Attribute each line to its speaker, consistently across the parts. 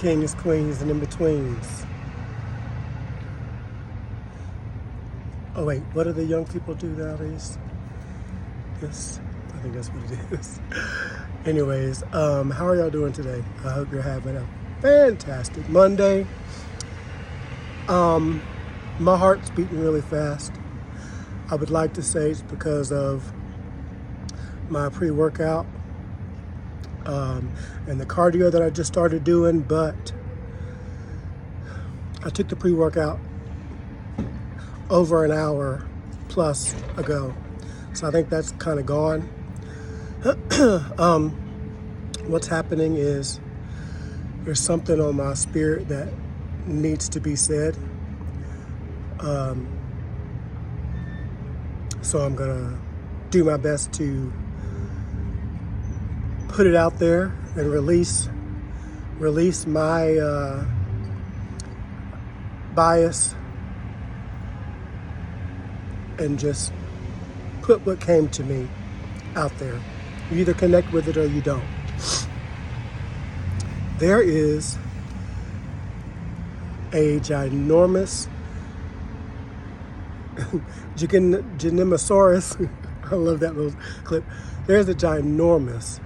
Speaker 1: kings, queens, and in-betweens. Oh wait, what do the young people do nowadays? Yes, I think that's what it is. Anyways, how are y'all doing today? I hope you're having a fantastic Monday. My heart's beating really fast. I would like to say it's because of my pre-workout and the cardio that I just started doing, but I took the pre-workout over an hour plus ago. So I think that's kind of gone. What's happening is there's something on my spirit that needs to be said. So I'm gonna do my best to put it out there and release my bias and just put what came to me out there. You either connect with it or you don't. There is a ginormous Giganotosaurus. I love that little clip. There's a ginormous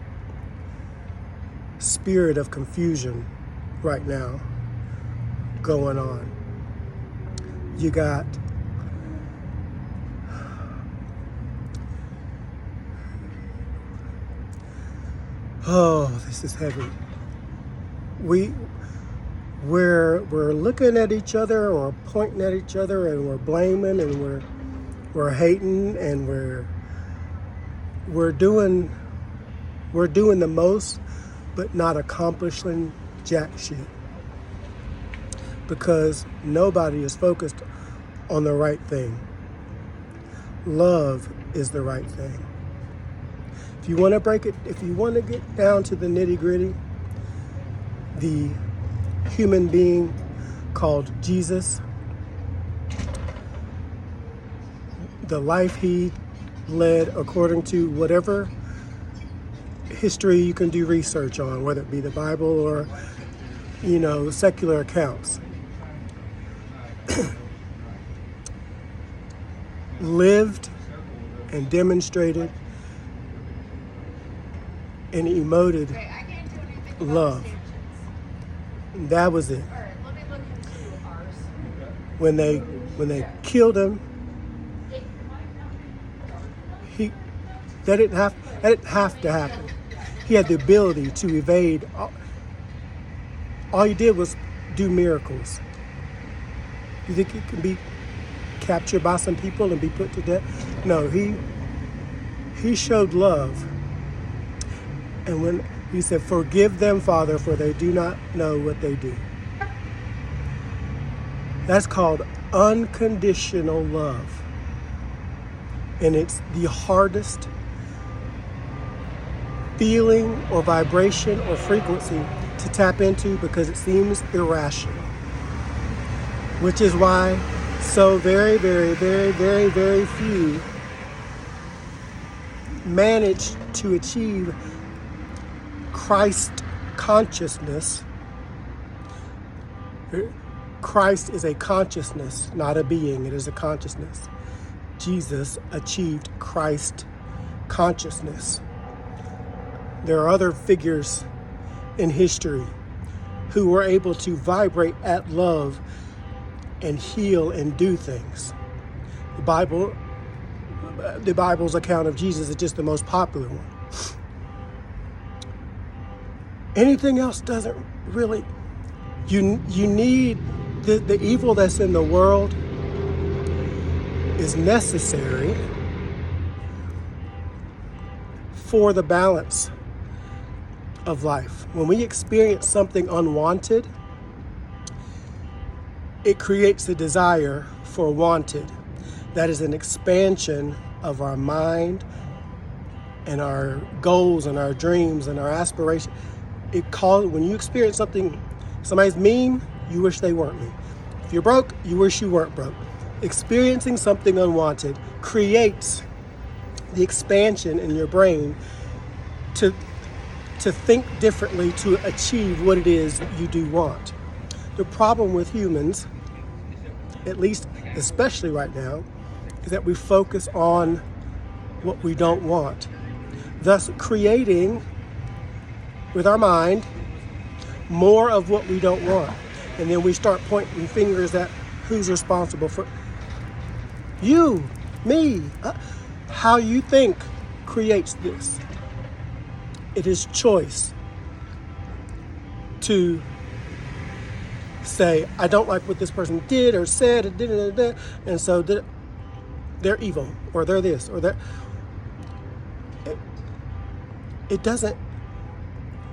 Speaker 1: spirit of confusion right now going on. You got this is heavy. We're looking at each other or pointing at each other and we're blaming and we're hating and we're doing the most but not accomplishing jack shit because nobody is focused on the right thing. Love is the right thing. If you want to get down to the nitty-gritty, the human being called Jesus, the life he led according to whatever history you can do research on, whether it be the Bible or, secular accounts, lived and demonstrated and emoted love. That was it. When they killed him, that didn't have to happen. He had the ability to evade. All he did was do miracles. You think he can be captured by some people and be put to death? No, he showed love. And when he said, "Forgive them, Father, for they do not know what they do." That's called unconditional love. And it's the hardest feeling or vibration or frequency to tap into because it seems irrational. Which is why so very, very, very, very, very few manage to achieve Christ consciousness. Christ is a consciousness, not a being. It is a consciousness. Jesus achieved Christ consciousness. There are other figures in history who were able to vibrate at love and heal and do things. The Bible's account of Jesus is just the most popular one. Anything else doesn't really. You need the evil that's in the world is necessary for the balance of life. When we experience something unwanted, it creates a desire for wanted. That is an expansion of our mind and our goals and our dreams and our aspirations. When you experience something, somebody's mean, you wish they weren't mean. If you're broke, you wish you weren't broke. Experiencing something unwanted creates the expansion in your brain to to think differently to achieve what it is that you do want. The problem with humans, at least especially right now, is that we focus on what we don't want, thus creating with our mind more of what we don't want. And then we start pointing fingers at who's responsible for you, me. How you think creates this. It is choice to say, I don't like what this person did or said, and so they're evil, or they're this, or that. It doesn't,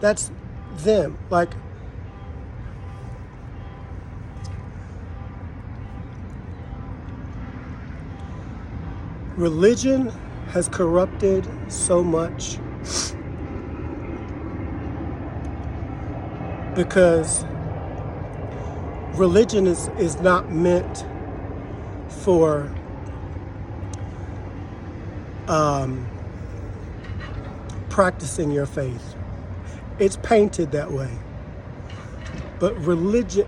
Speaker 1: that's them. Like, religion has corrupted so much because religion is not meant for practicing your faith. It's painted that way. But religion,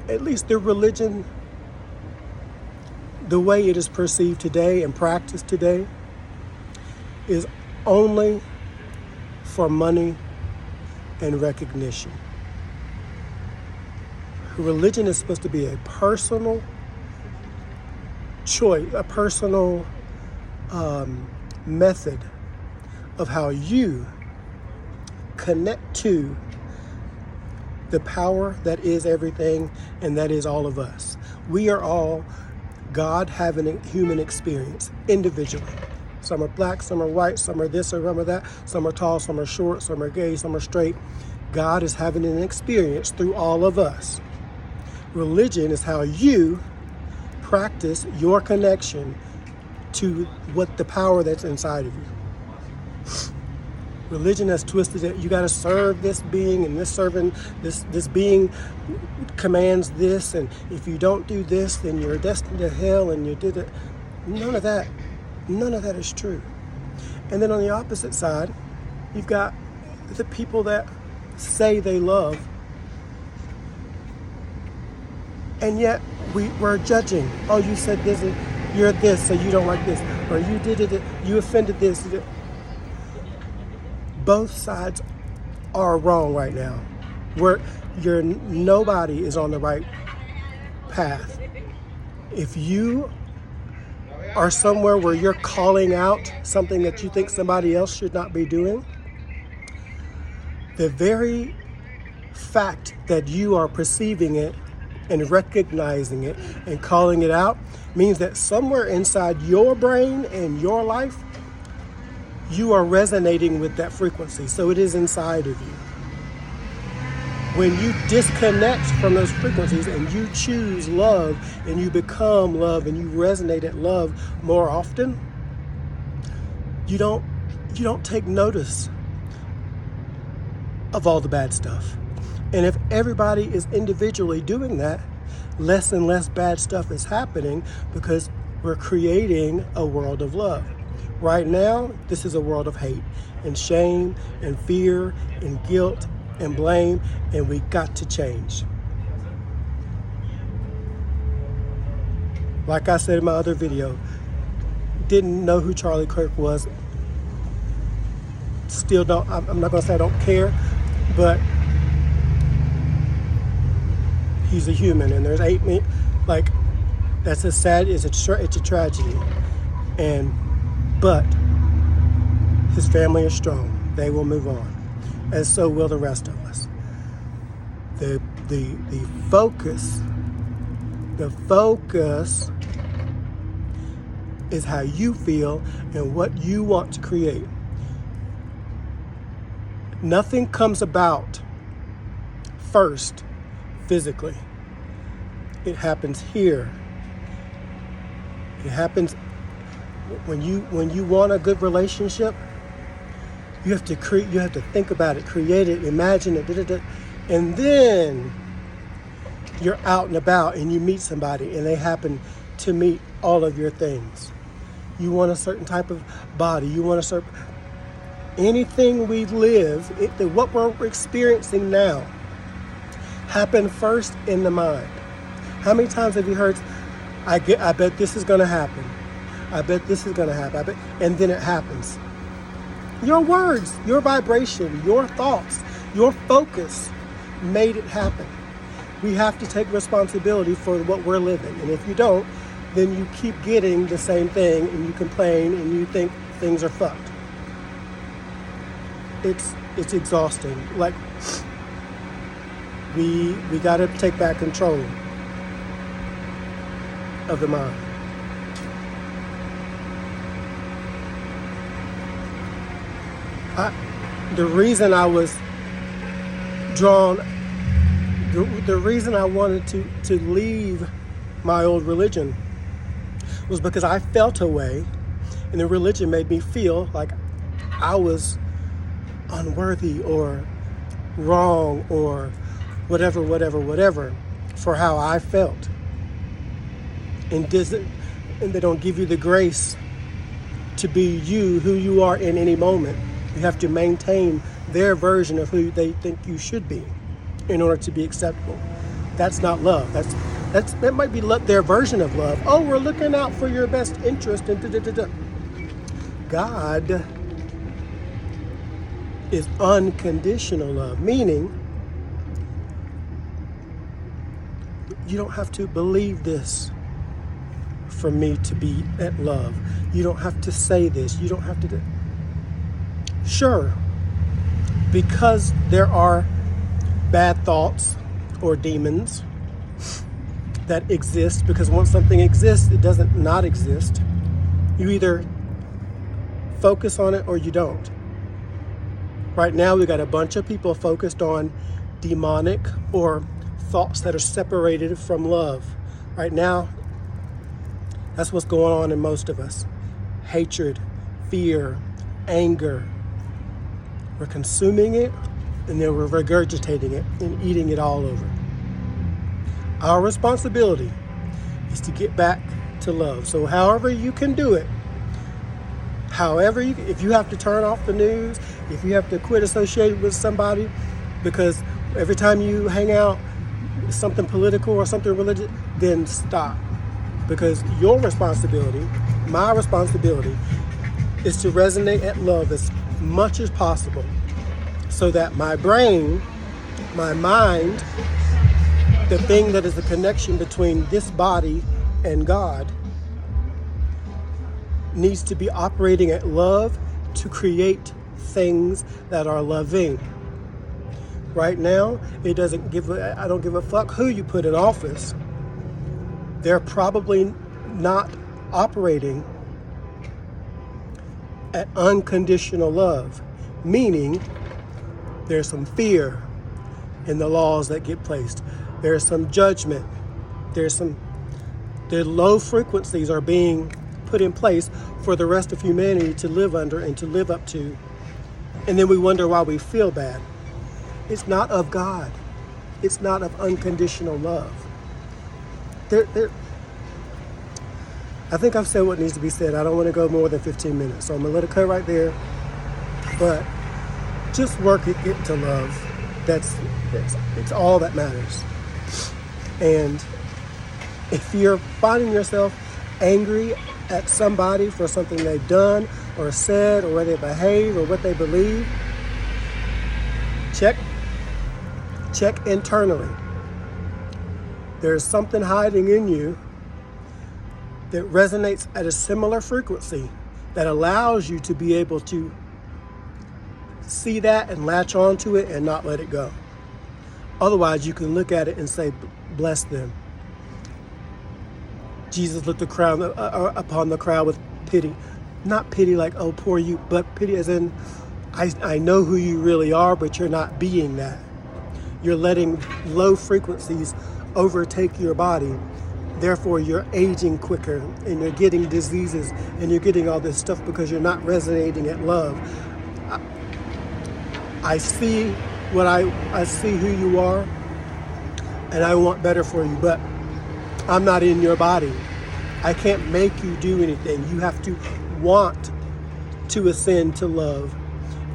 Speaker 1: at least the religion, the way it is perceived today and practiced today, is only for money and recognition. Religion is supposed to be a personal choice, a personal method of how you connect to the power that is everything, and that is all of us. We are all God having a human experience individually. Some are black, some are white, some are this or some are that, some are tall, some are short, some are gay, some are straight. God is having an experience through all of us. Religion is how you practice your connection to what the power that's inside of you. Religion has twisted it. You got to serve this being, and this being commands this, and if you don't do this, then you're destined to hell, and you did it. None of that is true. And then on the opposite side, you've got the people that say they love, and yet we're judging. Oh, you said this, you're this, so you don't like this, or you did it, you offended this. Both sides are wrong right now. Nobody is on the right path. If you are somewhere where you're calling out something that you think somebody else should not be doing, the very fact that you are perceiving it and recognizing it and calling it out means that somewhere inside your brain and your life, you are resonating with that frequency. So it is inside of you. When you disconnect from those frequencies and you choose love and you become love and you resonate at love more often, you don't take notice of all the bad stuff. And if everybody is individually doing that, less and less bad stuff is happening because we're creating a world of love. Right now, this is a world of hate and shame and fear and guilt and blame, and we got to change. Like I said in my other video, didn't know who Charlie Kirk was. Still don't, I'm not gonna say I don't care, but he's a human, and there's 8 million, like, that's a sad, it's a tragedy. But his family is strong. They will move on, and so will the rest of us. The focus is how you feel and what you want to create. Nothing comes about first physically. It happens here. It happens when you want a good relationship. You have to think about it, create it, imagine it, and then you're out and about and you meet somebody and they happen to meet all of your things. You want a certain type of body. You want a certain. Anything we live, what we're experiencing now, happened first in the mind. How many times have you heard, I bet this is going to happen. I bet this is going to happen. And then it happens. Your words, your vibration, your thoughts, your focus made it happen. We have to take responsibility for what we're living. And if you don't, then you keep getting the same thing and you complain and you think things are fucked. It's exhausting. Like, we got to take back control of the mind. The reason I was drawn, the reason I wanted to leave my old religion was because I felt a way, and the religion made me feel like I was unworthy or wrong or whatever for how I felt. And they don't give you the grace to be you, who you are in any moment. You have to maintain their version of who they think you should be in order to be acceptable. That's not love. That might be their version of love. Oh, we're looking out for your best interest and da-da-da-da. God is unconditional love, meaning you don't have to believe this for me to be at love. You don't have to say this. You don't have to do. Sure, because there are bad thoughts or demons that exist, because once something exists, it doesn't not exist. You either focus on it or you don't. Right now, we got a bunch of people focused on demonic or thoughts that are separated from love. Right now, that's what's going on in most of us. Hatred, fear, anger. We're consuming it, and then we're regurgitating it and eating it all over. Our responsibility is to get back to love. So however you can do it, if you have to turn off the news, if you have to quit associating with somebody because every time you hang out, something political or something religious, then stop. Because your responsibility, my responsibility, is to resonate at love as much as possible so that my brain, my mind, the thing that is the connection between this body and God, needs to be operating at love to create things that are loving. Right now, I don't give a fuck who you put in office. They're probably not operating at unconditional love, meaning there's some fear in the laws that get placed. There's some judgment. The low frequencies are being put in place for the rest of humanity to live under and to live up to. And then we wonder why we feel bad. It's not of God. It's not of unconditional love. I think I've said what needs to be said. I don't want to go more than 15 minutes, so I'm going to let it cut right there. But just work it to love. It's all that matters. And if you're finding yourself angry at somebody for something they've done or said or where they behave or what they believe, check internally. There's something hiding in you that resonates at a similar frequency that allows you to be able to see that and latch onto it and not let it go. Otherwise, you can look at it and say, bless them. Jesus looked upon the crowd with pity. Not pity like, oh, poor you, but pity as in, I know who you really are, but you're not being that. You're letting low frequencies overtake your body. Therefore, you're aging quicker and you're getting diseases and you're getting all this stuff because you're not resonating at love. I see I see who you are and I want better for you, but I'm not in your body. I can't make you do anything. You have to want to ascend to love.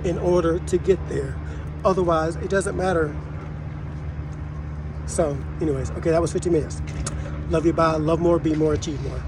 Speaker 1: in order to get there. Otherwise, it doesn't matter. So, anyways, okay, that was 50 minutes. Love you, bye. Love more, be more, achieve more.